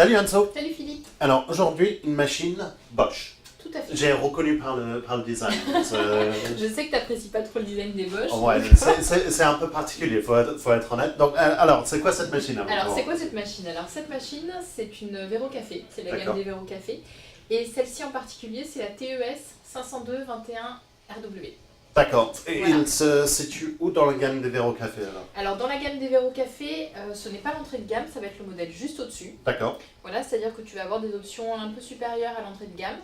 Salut Anso. Salut Philippe. Alors aujourd'hui, une machine Bosch. Tout à fait. J'ai reconnu par le design. Je sais que tu n'apprécies pas trop le design des Bosch. Ouais, c'est un peu particulier, faut être honnête. Donc, alors, c'est quoi cette machine? Alors, c'est quoi cette machine? Alors, cette machine, c'est une Vero Café. C'est la gamme des Vero Café. Et celle-ci en particulier, c'est la TES 502-21 RW. D'accord. Et Voilà. il se situe où dans la gamme des Vero Café alors? Alors, dans la gamme des Vero Café, ce n'est pas l'entrée de gamme, ça va être le modèle juste au-dessus. D'accord. Voilà, c'est-à-dire que tu vas avoir des options un peu supérieures à l'entrée de gamme.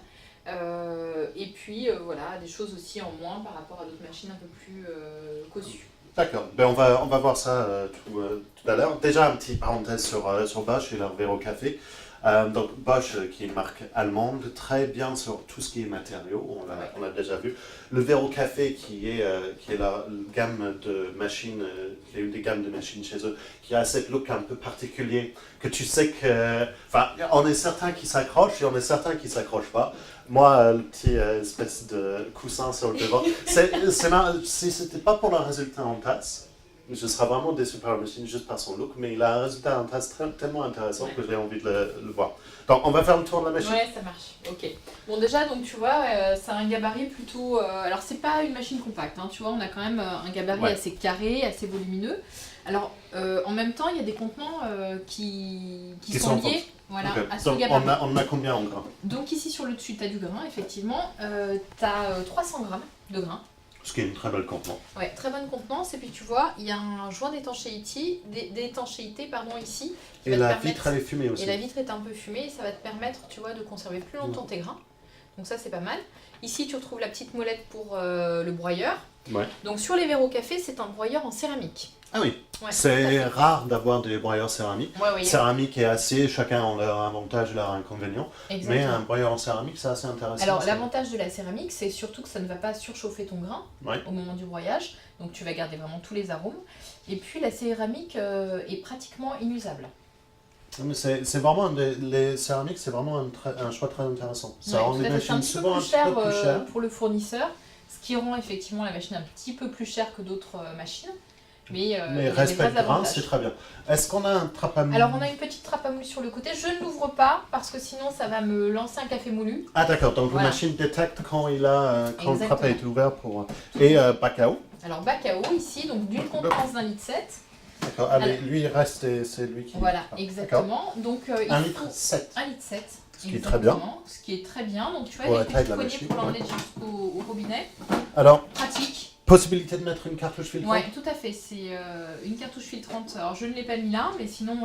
Et puis voilà, des choses aussi en moins par rapport à d'autres machines un peu plus cossues. D'accord. Ben, on va voir ça tout à l'heure. Déjà, un petit parenthèse sur Bosch et leur Vero Café. Donc Bosch, qui est une marque allemande, très bien sur tout ce qui est matériaux, on l'a déjà vu. Le Vero Café, qui est la gamme de machines, qui est une des gammes de machines chez eux, qui a cette look un peu particulier, que tu sais que... Enfin, on est certain qu'ils s'accrochent et on est certain qu'ils ne s'accrochent pas. Moi, le petit espèce de coussin sur le devant, si c'était pas pour le résultat en tasse, je serais vraiment déçu par la machine juste par son look, mais il a un résultat en tasse tellement intéressant que j'ai envie de le voir. Donc on va faire le tour de la machine. Ouais, ça marche. Ok. Bon déjà, donc tu vois, c'est un gabarit plutôt... alors c'est pas une machine compacte, hein, tu vois, on a quand même un gabarit assez carré, assez volumineux. Alors en même temps, il y a des contenants qui sont liés voilà, à ce gabarit. On a combien en grains? Donc ici sur le dessus, tu as du grain, effectivement. Tu as 300 grammes de grain. Ce qui est une très belle contenance. Ouais, très bonne contenance. Et puis tu vois, il y a un joint d'étanchéité ici. Et la vitre, elle est fumée aussi. Et la vitre est un peu fumée et ça va te permettre, tu vois, de conserver plus longtemps tes grains. Donc ça, c'est pas mal. Ici, tu retrouves la petite molette pour le broyeur. Ouais. Donc sur les Vero Café, c'est un broyeur en céramique. Ah oui, Ouais, c'est rare d'avoir des broyeurs céramiques. Ouais, Céramique et acier, chacun a leur avantage et leur inconvénient. Exactement. Mais un broyeur en céramique, c'est assez intéressant. Alors l'avantage de la céramique, c'est surtout que ça ne va pas surchauffer ton grain au moment du broyage. Donc tu vas garder vraiment tous les arômes. Et puis la céramique est pratiquement inusable. C'est vraiment, les céramiques, c'est vraiment un choix très intéressant. Ça rend les machines souvent un petit peu plus chères. Pour le fournisseur, ce qui rend effectivement la machine un petit peu plus chère que d'autres machines. Mais respect de grain, c'est très bien. Est-ce qu'on a un trappe à moule? Alors on a une petite trappe à moule sur le côté. Je ne l'ouvre pas parce que sinon ça va me lancer un café moulu. Ah d'accord, donc la machine détecte quand le trappe est ouvert pour... Et bac à eau? Alors bac à eau ici, donc d'une contenance d'1,7 litre. D'accord, allez, lui il reste et c'est lui qui... Voilà, exactement. Donc, 1,7 litre. 1,7 litre. Ce qui est très bien. Ce qui est très bien. Donc tu vois, il y a une petite poignée pour l'emmener jusqu'au robinet. Alors, pratique. Possibilité de mettre une cartouche filtrante? Oui, tout à fait. C'est une cartouche filtrante. Alors, je ne l'ai pas mis là, mais sinon,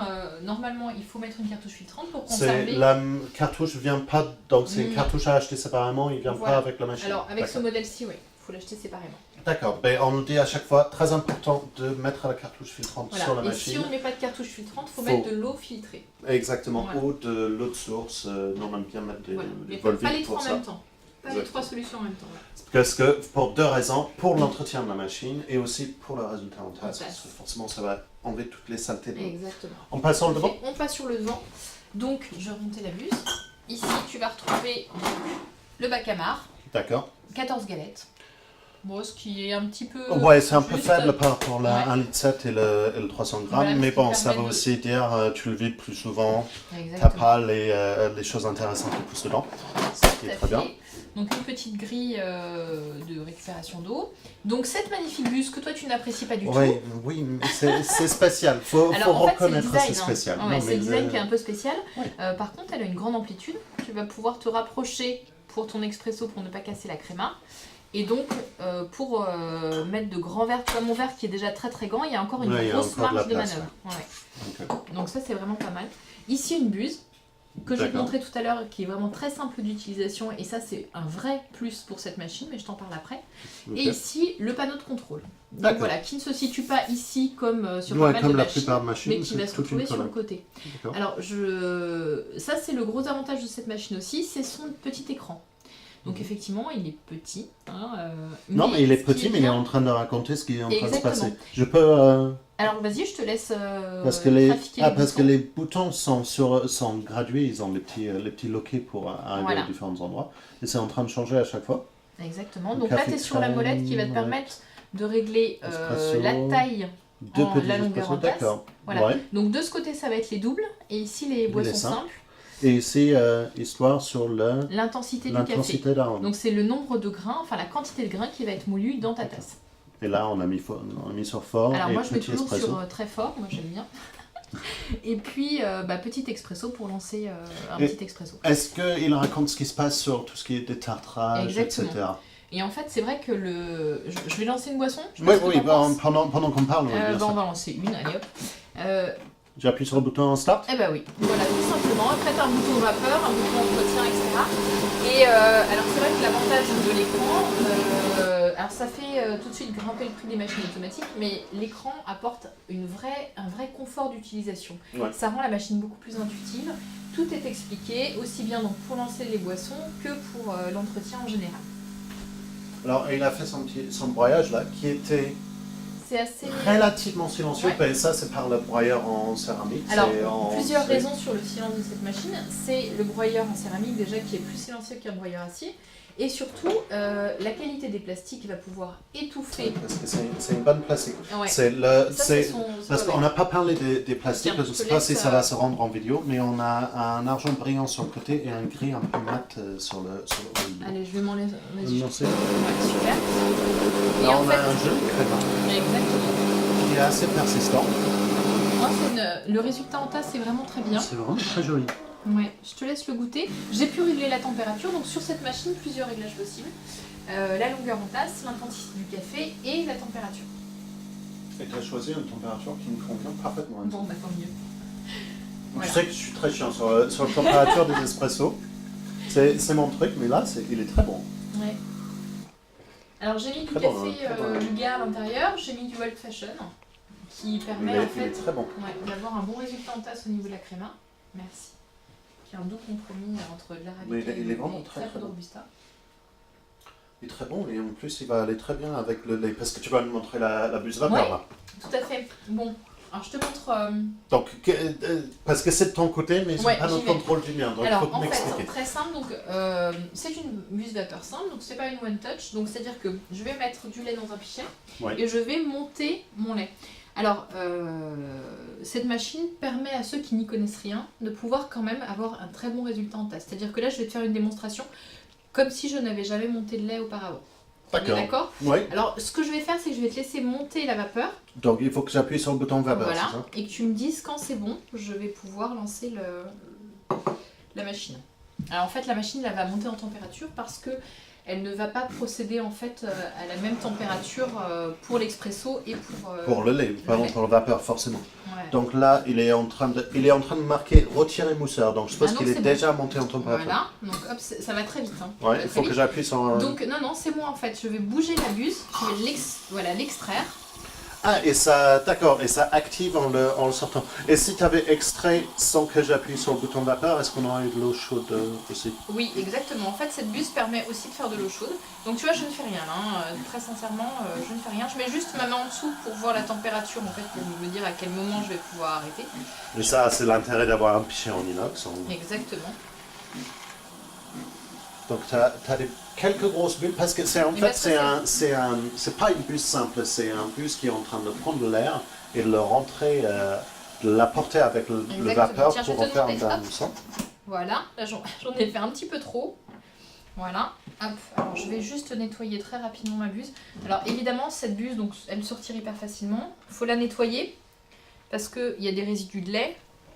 normalement, il faut mettre une cartouche filtrante pour conserver. La cartouche ne vient pas, donc c'est une cartouche à acheter séparément, il ne vient pas avec la machine. Alors, avec ce modèle-ci, oui, il faut l'acheter séparément. D'accord, ben, on nous dit à chaque fois, très important de mettre la cartouche filtrante sur la machine. Et si on ne met pas de cartouche filtrante, il faut mettre de l'eau filtrée. Exactement, ou de l'eau de source, on aime bien mettre des volvides pas les trois en même temps. Pas les trois solutions en même temps. Parce que pour deux raisons, pour l'entretien de la machine et aussi pour le résultat en tasse. Parce que forcément, ça va enlever toutes les saletés. Exactement. On passe sur le devant? On passe sur le devant. Donc, je vais remonter la buse. Ici, tu vas retrouver le bac à marre. D'accord. 14 galettes. Bon, ce qui est un petit peu... Ouais, c'est un peu faible par rapport à 1,7 litre et le 300 grammes. Voilà, mais bon, ça veut aussi dire tu le vides plus souvent. Tu n'as pas les choses intéressantes qui poussent dedans. Ce qui est très bien. Donc une petite grille de récupération d'eau. Donc cette magnifique buse que toi tu n'apprécies pas du tout. Oui, c'est spécial. Faut reconnaître que c'est spécial. C'est le design qui est un peu spécial. Par contre, elle a une grande amplitude. Tu vas pouvoir te rapprocher pour ton expresso pour ne pas casser la créma. Et donc, pour mettre de grands verres, tu vois mon verre qui est déjà très très grand, il y a encore une grosse marge de manœuvre. Donc ça c'est vraiment pas mal. Ici une buse que je vais te montrer tout à l'heure qui est vraiment très simple d'utilisation et ça c'est un vrai plus pour cette machine, mais je t'en parle après. Et ici le panneau de contrôle. Donc voilà, qui ne se situe pas ici comme sur pas mal de machines, mais qui va se retrouver sur le côté. Alors ça c'est le gros avantage de cette machine aussi, c'est son petit écran. Donc effectivement, il est petit. Non, mais il est petit, mais il est en train de raconter ce qui est en train de se passer. Je peux... Alors vas-y, je te laisse parce que les boutons sont gradués, ils ont les petits loquets pour arriver à différents endroits. Et c'est en train de changer à chaque fois. Exactement. Donc là, tu es sur la molette qui va te permettre de régler la taille Deux en petits la longueur espressos, en tasse. d'accord. Voilà. Ouais. Donc de ce côté, ça va être les doubles, et ici les boissons simples. simples. Et ici, histoire sur L'intensité du café. l'intensité d'arôme. Donc c'est le nombre de grains, enfin la quantité de grains qui va être moulu dans ta tasse. Et là, on a mis sur fort. Alors et moi je mets petit toujours espresso. sur très fort, moi j'aime bien. Et puis petit expresso pour lancer un Et- petit expresso. Est-ce qu'il raconte ce qui se passe sur tout ce qui est détartrage, Exactement. etc. Et en fait c'est vrai que je vais lancer une boisson. Je sais Oui, pas ce que oui, t'en penses. pendant qu'on parle, oui, bien On sûr. va lancer une, allez hop. J'appuie sur le bouton Start. Eh ben oui, voilà, tout simplement. Après, t'as un bouton vapeur, un bouton entretien, etc. Et alors, c'est vrai que l'avantage de l'écran, alors ça fait tout de suite grimper le prix des machines automatiques, mais l'écran apporte un vrai confort d'utilisation. Ouais. Ça rend la machine beaucoup plus intuitive. Tout est expliqué, aussi bien donc pour lancer les boissons que pour l'entretien en général. Alors, il a fait son broyage là, qui était C'est assez... relativement silencieux. Ouais. Mais ça, c'est par le broyeur en céramique. Alors, c'est plusieurs c'est- raisons sur le silence de cette machine. C'est le broyeur en céramique déjà qui est plus silencieux qu'un broyeur acier. Et surtout, la qualité des plastiques va pouvoir étouffer. Parce que c'est une bonne plastique. Ouais. C'est Ça, c'est son... parce qu'on n'a pas parlé des plastiques, Tiens, je ne je sais te pas laisse, si ça va se rendre en vidéo, mais on a un argent brillant sur le côté et un gris un peu mat sur le haut. Allez, je vais m'en laisser. Vas-y. Merci. Ouais, super. Et Là, en on fait, a un jeu très bien, exactement. qui est assez persistant. Moi, le résultat en tasse, c'est vraiment très bien. C'est vraiment très joli. Ouais, je te laisse le goûter. J'ai pu régler la température, donc sur cette machine, plusieurs réglages possibles. La longueur en tasse, l'intensité du café et la température. Et tu as choisi une température qui me convient parfaitement. Bon, bah tant mieux. Voilà. Je sais que je suis très chiant sur la température des espressos. C'est mon truc, mais là, il est très bon. Ouais. Alors j'ai mis du Très café bon, très bon. Luga à l'intérieur, j'ai mis du old fashion qui permet en Il est fait très bon. d'avoir un bon résultat en tasse au niveau de la créma. Merci. Qui est un doux compromis entre de Mais l'arabica il est et vraiment très très, peu de bon. robusta. Il est très bon et en plus, il va aller très bien avec le lait. Parce que tu vas nous montrer la buse vapeur Ouais. là. Tout à fait. Bon, alors je te montre. Donc, parce que c'est de ton côté, mais Ouais, c'est pas j'y notre vais. contrôle du mien. Donc, il Alors faut en m'expliquer. fait, très simple, donc c'est une buse vapeur simple, donc c'est pas une one touch, donc c'est à dire que je vais mettre du lait dans un pichet Ouais. et je vais monter mon lait. Alors cette machine permet à ceux qui n'y connaissent rien de pouvoir quand même avoir un très bon résultat en tasse. C'est-à-dire que là je vais te faire une démonstration comme si je n'avais jamais monté de lait auparavant. On est D'accord. Oui. Alors ce que je vais faire c'est que je vais te laisser monter la vapeur, Donc, il faut que j'appuie sur le bouton vapeur, voilà, c'est ça? et que tu me dises quand c'est bon, je vais pouvoir lancer la machine. Alors en fait la machine elle va monter en température parce que elle ne va pas procéder en fait à la même température pour l'expresso et Pour le lait, pardon, lait. pour le vapeur, forcément. Ouais. Donc là, il est en train de marquer retirer mousseur. Donc, je suppose Ah non, qu'il est c'est bon. déjà monté en température. Voilà, donc hop, ça va très vite. Hein. Ça Ouais, va il très faut que vite. j'appuie sur... Donc non, c'est bon en fait, je vais bouger la buse, je vais l'extraire. Ah, et ça, d'accord, et ça active en le sortant. Et si tu avais extrait sans que j'appuie sur le bouton vapeur, est-ce qu'on aurait eu de l'eau chaude aussi? Oui, exactement. En fait, cette buse permet aussi de faire de l'eau chaude. Donc tu vois, je ne fais rien là, hein. Très sincèrement, je ne fais rien. Je mets juste ma main en dessous pour voir la température en fait, pour me dire à quel moment je vais pouvoir arrêter. Et ça, c'est l'intérêt d'avoir un pichet en inox. Exactement. Donc, tu as quelques grosses bulles, parce que c'est en Et fait, bah, ça, c'est pas une buse simple, c'est un buse qui est en train de prendre l'air et de le rentrer, de l'apporter avec le Exactement. vapeur Tiens, je pour vais te refaire montrer. un Hop. mousson. Voilà, là j'en ai fait un petit peu trop. Voilà, hop. Alors je vais juste nettoyer très rapidement ma buse. Alors évidemment, cette buse, donc, elle sortira hyper facilement. Il faut la nettoyer parce qu'il y a des résidus de lait.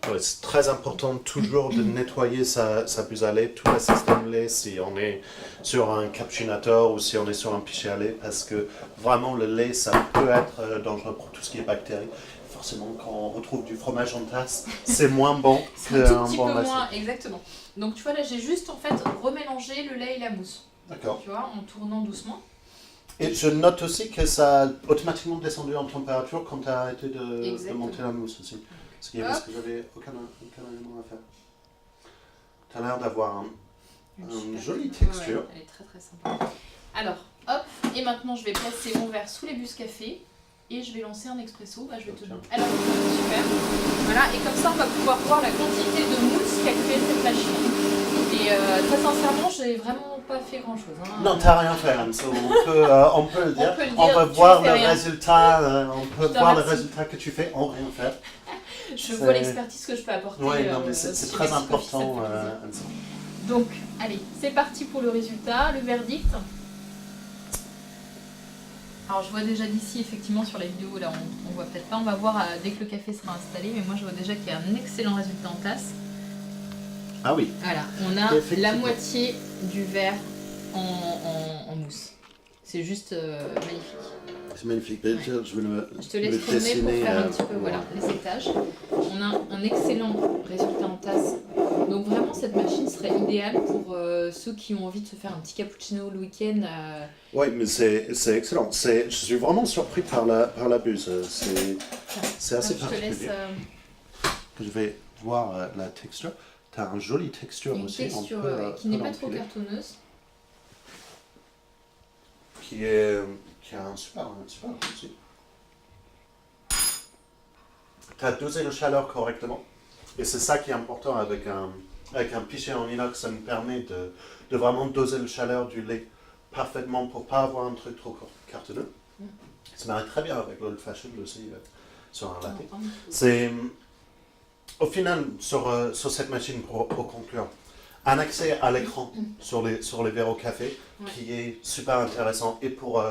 Ouais, c'est très important toujours de nettoyer sa buse à lait, tout le système lait, si on est sur un cappuccinator ou si on est sur un pichet à lait, parce que vraiment le lait, ça peut être dangereux pour tout ce qui est bactéries. Forcément, quand on retrouve du fromage en tasse, c'est moins bon C'est un tout qu'un petit bon peu lacet. moins, exactement. Donc tu vois là, j'ai juste en fait remélangé le lait et la mousse. D'accord. Tu vois, en tournant doucement. Et je note aussi que ça a automatiquement descendu en température quand tu as arrêté de Exactement. monter la mousse aussi. Parce que j'avais aucun élément à faire. Tu as l'air d'avoir une Super. jolie Ouais, texture. elle est très très sympa. Alors, hop, et maintenant je vais placer mon verre sous les buses café et je vais lancer un expresso. Bah, je vais te Tiens. Alors, super. Voilà, et comme ça on va pouvoir voir la quantité de mousse qu'a créé cette machine. Et très sincèrement, j'ai vraiment pas fait grand chose. Hein. Non, t'as rien fait, Anso. On peut le dire. On peut le On dire, va tu voir fais le rien. résultat. On peut Je te voir le remercie. résultat que tu fais en rien faire. Je vois l'expertise que je peux apporter. Oui, non, mais c'est chez très Mexico, important, ça me fait plaisir. Anso. Donc, allez, c'est parti pour le résultat, le verdict. Alors, je vois déjà d'ici, effectivement, sur la vidéo, là, on voit peut-être pas. On va voir dès que le café sera installé. Mais moi, je vois déjà qu'il y a un excellent résultat en tasse. Ah oui. Voilà, on a Effectivement. la moitié du verre en mousse. C'est juste magnifique. C'est magnifique. Je vais le Je te laisse tourner pour faire un petit peu voilà, les étages. On a un excellent résultat en tasse. Donc vraiment, cette machine serait idéale pour ceux qui ont envie de se faire un petit cappuccino le week-end. Oui, mais c'est excellent. Je suis vraiment surpris par la buse. C'est assez Je te laisse particulier. Je vais voir la texture. Tu as une jolie texture une aussi. texture qui on n'est peut pas trop l'enfiler. cartonneuse. Qui a un super aussi. Tu as dosé la chaleur correctement. Et c'est ça qui est important avec un pichet en inox. Ça nous permet de vraiment doser la chaleur du lait parfaitement pour ne pas avoir un truc trop cartonneux. Ça marie très bien avec l'old fashion aussi sur un latte. C'est au final sur cette machine pour conclure. Un accès à l'écran sur les verres au café qui est super intéressant et pour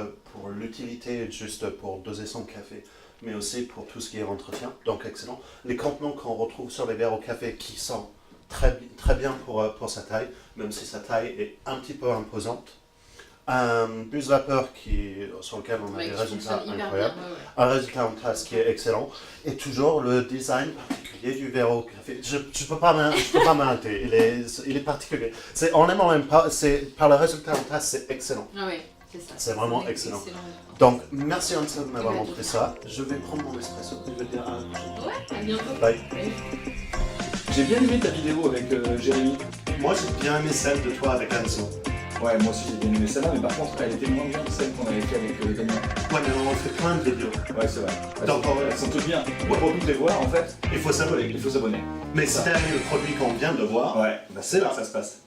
l'utilité juste pour doser son café, mais aussi pour tout ce qui est entretien, donc excellent. Les contenants qu'on retrouve sur les verres au café qui sont très bien pour sa taille, même si sa taille est un petit peu imposante. Un buse vapeur sur lequel on a des résultats incroyables. Un résultat en tasse qui est excellent. Et toujours le design particulier du verre au café. Je ne peux pas m'arrêter. Il est particulier. On aime pas. Par le résultat en tasse, c'est excellent. Ah oui, c'est ça. C'est vraiment excellent. Donc, merci Ansel de m'avoir montré ça. Je vais prendre mon espresso et je vais dire à la prochaine. Ouais, à bientôt. Bye. J'ai bien aimé ta vidéo avec Jérémy. Moi, j'ai bien aimé celle de toi avec Ansel. Ouais, moi aussi j'ai bien aimé celle-là, mais par contre elle était moins bien que celle qu'on avait fait avec Damien. Ouais, mais on fait plein de vidéos. Ouais, c'est vrai. Donc, Elles sont toutes bien. Pour toutes les voir, en fait, il faut s'abonner. il faut s'abonner. Mais si t'as aimé le produit qu'on vient de voir, Ouais, bah, c'est là. ça se passe.